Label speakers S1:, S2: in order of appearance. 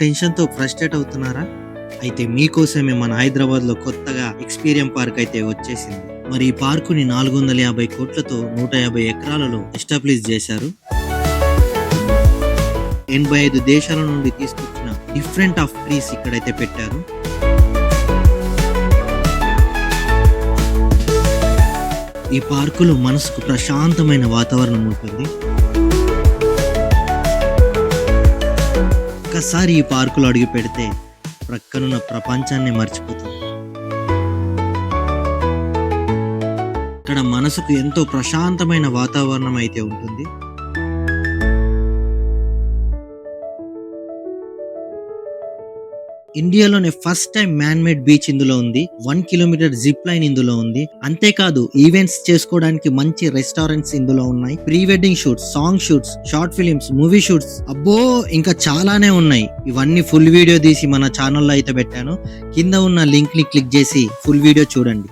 S1: టెన్షన్‌తో ఫ్రస్ట్రేట్ అవుతున్నారా? అయితే మీకోసమే మన హైదరాబాద్‌లో కొత్తగా ఎక్స్‌పీరియన్స్ పార్క్ అయితే వచ్చేసింది. మరి ఈ పార్కుని 450 కోట్లతో 150 ఎకరాలలో ఎస్టాబ్లిష్ చేశారు. 85 దేశాల నుండి తీసుకొచ్చిన డిఫరెంట్ ఆఫ్ ట్రీస్ ఇక్కడైతే పెట్టారు. ఈ పార్కులో మనసుకు ప్రశాంతమైన వాతావరణం ఉంటుంది. ఒక్కసారి ఈ పార్కులో అడుగు పెడితే ప్రక్కనున్న ప్రపంచాన్ని మర్చిపోతాం. ఇక్కడ మనసుకు ఎంతో ప్రశాంతమైన వాతావరణం అయితే ఉంటుంది. ఇండియాలోనే first time man made beach ఇందులో ఉంది. 1 కిలోమీటర్ జిప్ లైన్ ఇందులో ఉంది. అంతేకాదు ఈవెంట్స్ చేసుకోవడానికి మంచి రెస్టారెంట్స్ ఇందులో ఉన్నాయి. Pre wedding shoots, song shoots, short films, movie shoots, అబ్బో ఇంకా చాలానే ఉన్నాయి. ఇవన్నీ ఫుల్ వీడియో తీసి మన ఛానల్లో అయితే పెట్టాను. కింద ఉన్న లింక్ ని క్లిక్ చేసి ఫుల్ వీడియో చూడండి.